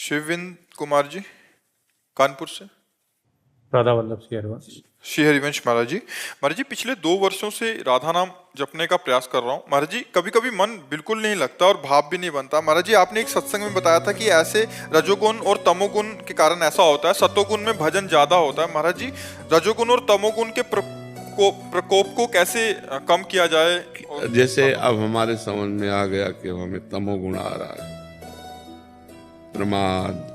शिविंद कुमार जी, कानपुर से। राधा वल्लभ श्री हरिवंश। श्री हरिवंश महाराज जी पिछले 2 वर्षों से राधा नाम जपने का प्रयास कर रहा हूँ महाराज जी। कभी कभी मन बिल्कुल नहीं लगता और भाव भी नहीं बनता महाराज जी। आपने एक सत्संग में बताया था कि ऐसे रजोगुण और तमोगुण के कारण ऐसा होता है, सतोगुण में भजन ज्यादा होता है। महाराज जी, रजोगुण और तमोगुण के प्रकोप को कैसे कम किया जाए? जैसे अब हमारे समझ में आ गया कि हमें तमोगुण आ रहा है, प्रमाद,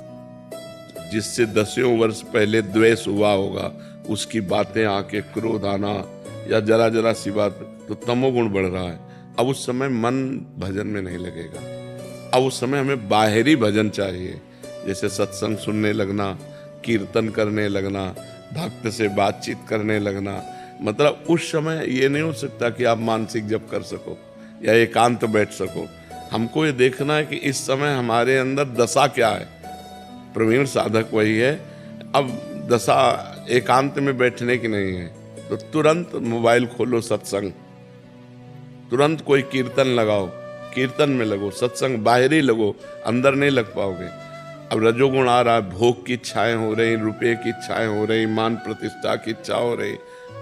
जिससे 10 वर्ष पहले द्वेष हुआ होगा, उसकी बातें आके क्रोध आना या जरा जरा सी बात, तो तमोगुण बढ़ रहा है। अब उस समय मन भजन में नहीं लगेगा। अब उस समय हमें बाहरी भजन चाहिए, जैसे सत्संग सुनने लगना, कीर्तन करने लगना, भक्त से बातचीत करने लगना। मतलब उस समय ये नहीं हो सकता कि आप मानसिक जप कर सको या एकांत बैठ सको। हमको ये देखना है कि इस समय हमारे अंदर दशा क्या है। प्रवीण साधक वही है। अब दशा एकांत में बैठने की नहीं है, तो तुरंत मोबाइल खोलो, सत्संग, तुरंत कोई कीर्तन लगाओ, कीर्तन में लगो, सत्संग बाहरी लगो, अंदर नहीं लग पाओगे। अब रजोगुण आ रहा है, भोग की इच्छाएं हो रही, रुपये की इच्छाएं हो रही, मान प्रतिष्ठा की इच्छा हो रही,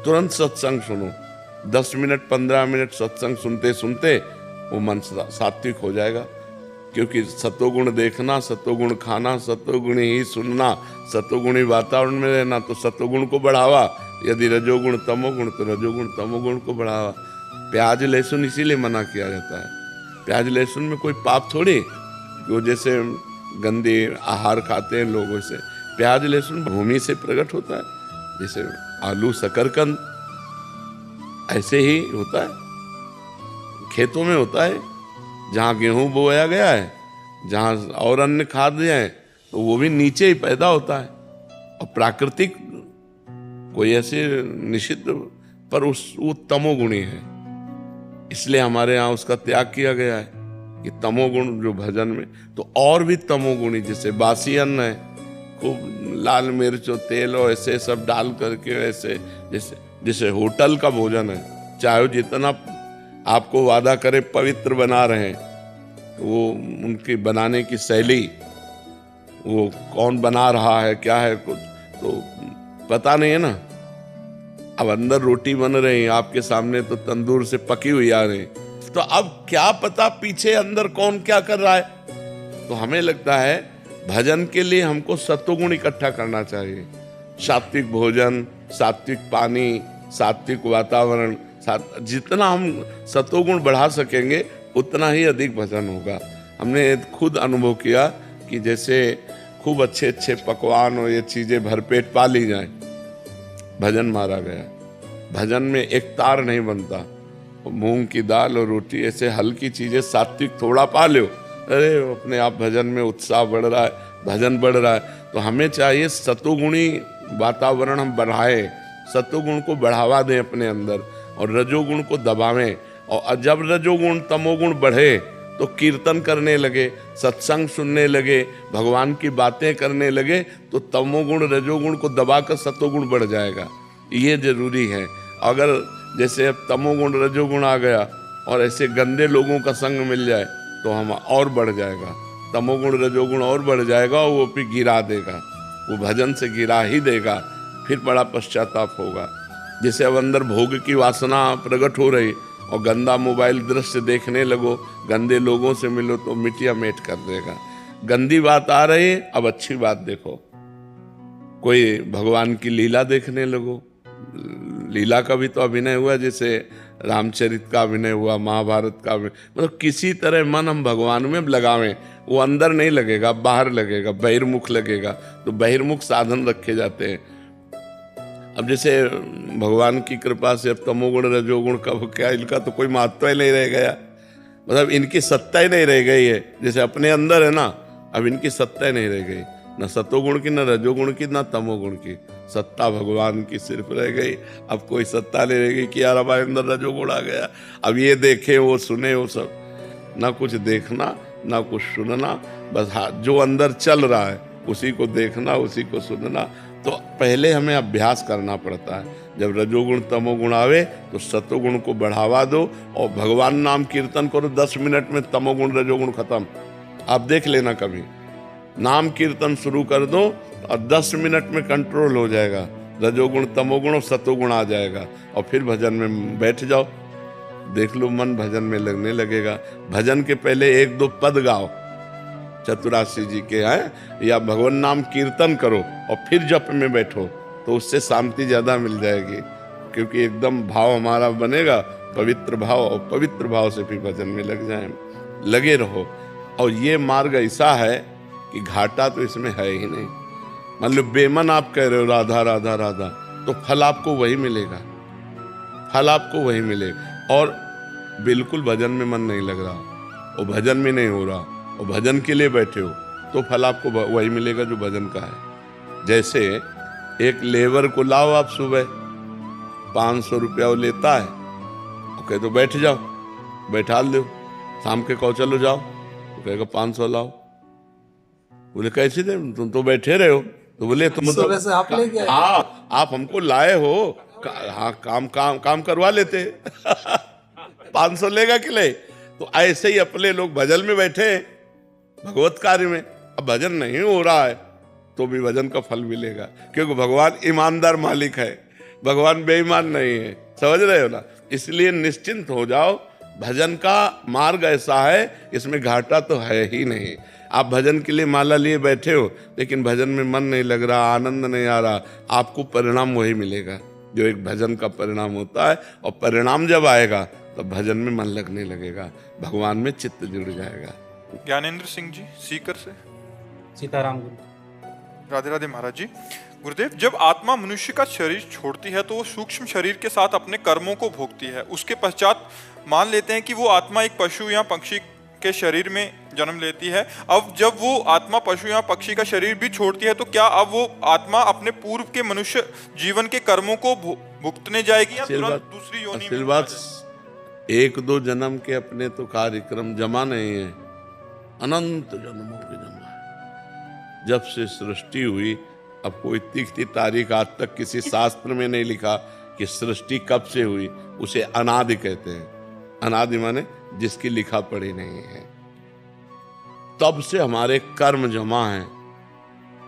तुरंत सत्संग सुनो। 10 मिनट 15 मिनट सत्संग सुनते सुनते वो मन सात्विक हो जाएगा। क्योंकि सतोगुण देखना, सतोगुण खाना, सतोगुण ही सुनना, सतोगुणी वातावरण में रहना, तो सतोगुण को बढ़ावा। यदि रजोगुण तमोगुण, तो रजोगुण तमोगुण को बढ़ावा। प्याज लहसुन इसीलिए मना किया जाता है। प्याज लहसुन में कोई पाप थोड़ी, जो जैसे गंदे आहार खाते हैं लोगों से, प्याज लहसुन भूमि से प्रकट होता है। जैसे आलू शकरकंद ऐसे ही होता है, खेतों में होता है। जहाँ गेहूं बोया गया है, जहाँ और अन्य खाद्य हैं, तो वो भी नीचे ही पैदा होता है। और प्राकृतिक कोई ऐसे निषिद्ध, पर वो तमोगुणी है, इसलिए हमारे यहाँ उसका त्याग किया गया है कि तमोगुण जो भजन में। तो और भी तमोगुणी, जैसे बासी अन्न है, खूब लाल मिर्च और तेल और ऐसे सब डाल करके, ऐसे जैसे होटल का भोजन है, चाहे जितना आपको वादा करे पवित्र बना रहे हैं, तो वो उनकी बनाने की शैली, वो कौन बना रहा है, क्या है, कुछ तो पता नहीं है ना। अब अंदर रोटी बन रही है आपके सामने, तो तंदूर से पकी हुई आ रही, तो अब क्या पता पीछे अंदर कौन क्या कर रहा है। तो हमें लगता है भजन के लिए हमको सत्वगुण इकट्ठा करना चाहिए। सात्विक भोजन, सात्विक पानी, सात्विक वातावरण, जितना हम सतोगुण बढ़ा सकेंगे उतना ही अधिक भजन होगा। हमने खुद अनुभव किया कि जैसे खूब अच्छे अच्छे पकवान और ये चीजें भरपेट पा ली जाए, भजन मारा गया। भजन में एक तार नहीं बनता। मूंग की दाल और रोटी, ऐसे हल्की चीजें सात्विक थोड़ा पा लो, अरे अपने आप भजन में उत्साह बढ़ रहा है, भजन बढ़ रहा है। तो हमें चाहिए सतोगुणी वातावरण हम बढ़ाएं, सतोगुण को बढ़ावा दें अपने अंदर और रजोगुण को दबावें। और जब रजोगुण तमोगुण बढ़े तो कीर्तन करने लगे, सत्संग सुनने लगे, भगवान की बातें करने लगे, तो तमोगुण रजोगुण को दबाकर सतोगुण बढ़ जाएगा। ये जरूरी है। अगर जैसे अब तमोगुण रजोगुण आ गया और ऐसे गंदे लोगों का संग मिल जाए तो हम और बढ़ जाएगा, तमोगुण रजोगुण और बढ़ जाएगा, और वो भी गिरा देगा, वो भजन से गिरा ही देगा, फिर बड़ा पश्चाताप होगा। जैसे अब अंदर भोग की वासना प्रकट हो रही और गंदा मोबाइल दृश्य देखने लगो, गंदे लोगों से मिलो, तो मिटिया मेट कर देगा। गंदी बात आ रही है, अब अच्छी बात देखो। कोई भगवान की लीला देखने लगो, लीला का भी तो अभिनय हुआ, जैसे रामचरित का अभिनय हुआ, महाभारत का अभिनय। मतलब किसी तरह मन हम भगवान में लगावें। वो अंदर नहीं लगेगा, बाहर लगेगा, बहिर्मुख लगेगा। तो बहिर्मुख साधन रखे जाते हैं। अब जैसे भगवान की कृपा से अब तमोगुण रजोगुण का क्या, इनका तो कोई महत्व ही नहीं रह गया। मतलब इनकी सत्ता ही नहीं रह गई है। जैसे अपने अंदर है ना, अब इनकी सत्ता ही नहीं रह गई, न सतोगुण की, न रजोगुण की, न तमोगुण की। सत्ता भगवान की सिर्फ रह गई। अब कोई सत्ता नहीं रह गई कि यार हमारे अंदर रजोगुण आ गया, अब ये देखे वो सुने, वो सब ना कुछ देखना ना कुछ सुनना। बस हाँ, जो अंदर चल रहा है उसी को देखना, उसी को सुनना। तो पहले हमें अभ्यास करना पड़ता है। जब रजोगुण तमोगुण आवे तो सतोगुण को बढ़ावा दो और भगवान नाम कीर्तन करो। 10 मिनट में तमोगुण रजोगुण खत्म। आप देख लेना कभी, नाम कीर्तन शुरू कर दो और 10 मिनट में कंट्रोल हो जाएगा, रजोगुण तमोगुण और सतोगुण आ जाएगा, और फिर भजन में बैठ जाओ, देख लो मन भजन में लगने लगेगा। भजन के पहले 1-2 पद गाओ चतुराशी जी के हैं, या भगवान नाम कीर्तन करो और फिर जप में बैठो, तो उससे शांति ज्यादा मिल जाएगी, क्योंकि एकदम भाव हमारा बनेगा पवित्र भाव, और पवित्र भाव से फिर भजन में लगे रहो। और ये मार्ग ऐसा है कि घाटा तो इसमें है ही नहीं। मान लो बेमन आप कह रहे हो राधा राधा राधा, तो फल आपको वही मिलेगा, फल आपको वही मिलेगा। और बिल्कुल भजन में मन नहीं लग रहा, और भजन में नहीं हो रहा, और भजन के लिए बैठे हो, तो फल आपको वही मिलेगा जो भजन का है। जैसे एक लेबर को लाओ आप सुबह, 500 रुपया वो लेता है, ओके तो बैठ जाओ, बैठा दो, शाम के कहो चलो जाओ, तो कहेगा 500 लाओ। बोले कैसे दे, तुम तो बैठे रहे हो, तो बोले तुम सुबह से आप लेके आए। हाँ आप हमको लाए हो, हाँ काम करवा लेते 500 लेगा कि ले। तो ऐसे ही अपने लोग भजन में बैठे हैं, भगवत कार्य में। अब भजन नहीं हो रहा है तो भी भजन का फल मिलेगा, क्योंकि भगवान ईमानदार मालिक है, भगवान बेईमान नहीं है, समझ रहे हो ना। इसलिए निश्चिंत हो जाओ, भजन का मार्ग ऐसा है, इसमें घाटा तो है ही नहीं। आप भजन के लिए माला लिए बैठे हो, लेकिन भजन में मन नहीं लग रहा, आनंद नहीं आ रहा, आपको परिणाम वही मिलेगा जो एक भजन का परिणाम होता है। और परिणाम जब आएगा तो भजन में मन लगने लगेगा, भगवान में चित्त जुड़ जाएगा। ज्ञानेंद्र सिंह जी सीकर से। सीताराम गुरु। राधे राधे महाराज जी। गुरुदेव, जब आत्मा मनुष्य का शरीर छोड़ती है तो वो सूक्ष्म शरीर के साथ अपने कर्मों को भोगती है। उसके पश्चात मान लेते हैं कि वो आत्मा एक पशु या पक्षी के शरीर में जन्म लेती है। अब जब वो आत्मा पशु या पक्षी का शरीर भी छोड़ती है, तो क्या अब वो आत्मा अपने पूर्व के मनुष्य जीवन के कर्मों को भुगतने जाएगी या तुरंत दूसरी योनि में? बात 1-2 जन्म के अपने तो कार्यक्रम जमा नहीं है, अनंत जन्मों के जमा है। जब से सृष्टि हुई, अब कोई तिथि तारीख आज तक किसी शास्त्र में नहीं लिखा कि सृष्टि कब से हुई, उसे अनादि कहते हैं। अनादि माने जिसकी लिखा पढ़ी नहीं है। तब से हमारे कर्म जमा हैं,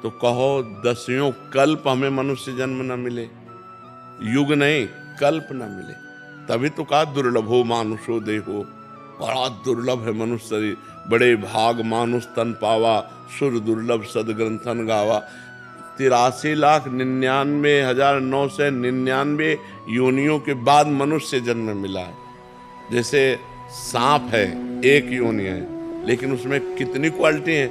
तो कहो 10 कल्प हमें मनुष्य जन्म न मिले, युग नहीं कल्प न मिले, तभी तो कहा दुर्लभो मानुषो देहो, बड़ा दुर्लभ है मनुष्य शरीर, बड़े भाग मानुष तन पावा, सुर दुर्लभ सदग्रंथन गावा। 83,99,999 योनियों के बाद मनुष्य जन्म मिला है। जैसे सांप है, एक योनि है, लेकिन उसमें कितनी क्वालिटी है,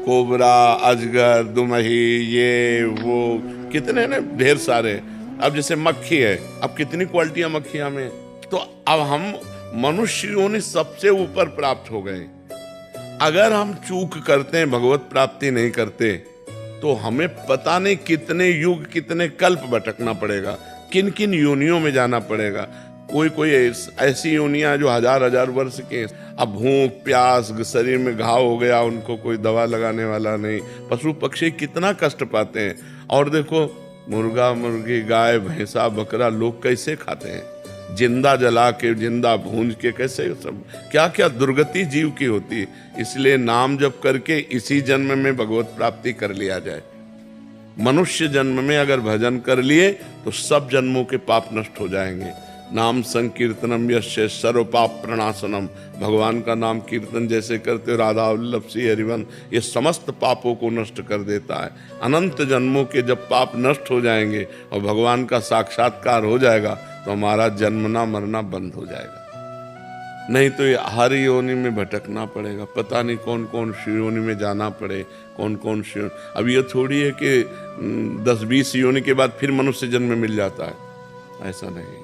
कोबरा, अजगर, दुमही, ये वो कितने ने, ढेर सारे। अब जैसे मक्खी है, अब कितनी क्वालिटियां मक्खियां में। तो अब हम मनुष्य योनि सबसे ऊपर प्राप्त हो गए। अगर हम चूक करते हैं, भगवत प्राप्ति नहीं करते, तो हमें पता नहीं कितने युग कितने कल्प भटकना पड़ेगा, किन किन योनियों में जाना पड़ेगा। कोई ऐसी योनियां जो हजार वर्ष के। अब भूख प्यास, शरीर में घाव हो गया, उनको कोई दवा लगाने वाला नहीं। पशु पक्षी कितना कष्ट पाते हैं। और देखो मुर्गा मुर्गी, गाय भैंसा बकरा लोग कैसे खाते हैं, जिंदा जला के, जिंदा भूंज के, कैसे सब क्या क्या दुर्गति जीव की होती है। इसलिए नाम जप करके इसी जन्म में भगवत प्राप्ति कर लिया जाए। मनुष्य जन्म में अगर भजन कर लिए तो सब जन्मों के पाप नष्ट हो जाएंगे। नाम संकीर्तनम यस्य सर्व पाप प्रणाशनम, भगवान का नाम कीर्तन जैसे करते हो राधा वल्लभ श्री हरिवन, ये समस्त पापों को नष्ट कर देता है। अनंत जन्मों के जब पाप नष्ट हो जाएंगे और भगवान का साक्षात्कार हो जाएगा, तो हमारा जन्मना मरना बंद हो जाएगा। नहीं तो ये हर योनि में भटकना पड़ेगा, पता नहीं कौन कौन सी योनि में जाना पड़े, कौन कौन सी। अब ये थोड़ी है कि 10-20 योनि के बाद फिर मनुष्य जन्म मिल जाता है, ऐसा नहीं है।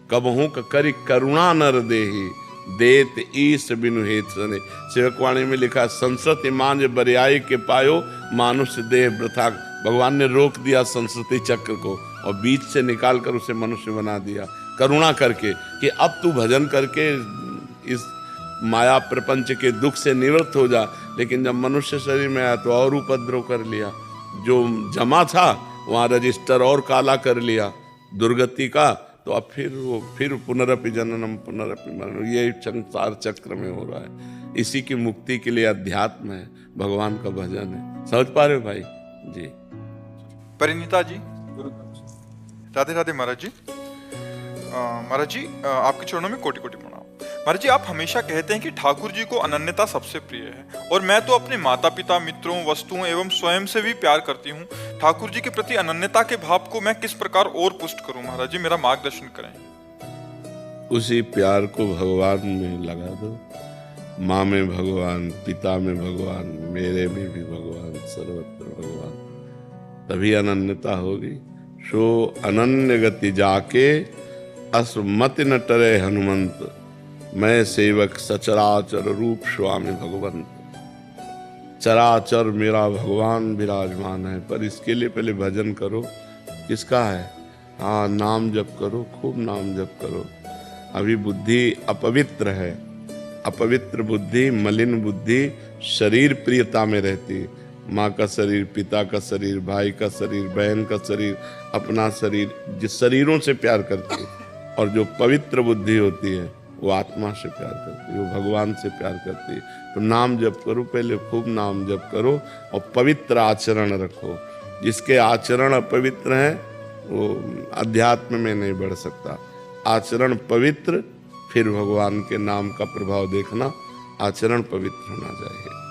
कबहू करी करुणा नर देही, देत ईस बिनु हेत सने। सेवकवाणी में लिखा, संस्कृति मांझ बरियाई के पायो, मानुष देह वृथा। भगवान ने रोक दिया संस्कृति चक्र को और बीच से निकाल कर उसे मनुष्य बना दिया, करुणा करके कि अब तू भजन करके इस माया प्रपंच के दुख से निवृत्त हो जा। लेकिन जब मनुष्य शरीर में आया तो और उपद्रव कर लिया, जो जमा था वहाँ रजिस्टर और काला कर लिया दुर्गति का। तो अब फिर पुनरपि जननम पुनरपि मरणम, ये संसार चक्र में हो रहा है। इसी की मुक्ति के लिए अध्यात्म है, भगवान का भजन है। समझ पा रहे हो भाई जी? परिणीता जी, राधे राधे महाराज जी। महाराज जी, आपके चरणों में कोटि कोटि प्रणाम। महाराज जी, आप हमेशा कहते हैं कि ठाकुर जी को अनन्यता सबसे प्रिय है, और मैं तो अपने माता पिता, मित्रों, वस्तुओं एवं स्वयं से भी प्यार करती हूँ। ठाकुर जी के प्रति अनन्यता के भाव को मैं किस प्रकार और पुष्ट करूं? महाराज जी, मेरा मार्गदर्शन करें। उसी प्यार को भगवान में लगा दो। माँ में भगवान, पिता में भगवान, मेरे में भी भगवान, सर्वत्र भगवान, तभी अनन्यता होगी। सो अनन्य गति जाके असमति न टरे हनुमंत, मैं सेवक सचराचर रूप स्वामी भगवंत। चराचर मेरा भगवान विराजमान है, पर इसके लिए पहले भजन करो। किसका है? हाँ, नाम जप करो, खूब नाम जप करो। अभी बुद्धि अपवित्र है। अपवित्र बुद्धि, मलिन बुद्धि शरीर प्रियता में रहती। माँ का शरीर, पिता का शरीर, भाई का शरीर, बहन का शरीर, अपना शरीर, जिस शरीरों से प्यार करती है। और जो पवित्र बुद्धि होती है वो आत्मा से प्यार करती है, वो भगवान से प्यार करती है। तो नाम जप करो, पहले खूब नाम जप करो और पवित्र आचरण रखो। जिसके आचरण अपवित्र हैं वो अध्यात्म में नहीं बढ़ सकता। आचरण पवित्र, फिर भगवान के नाम का प्रभाव देखना। आचरण पवित्र होना चाहिए।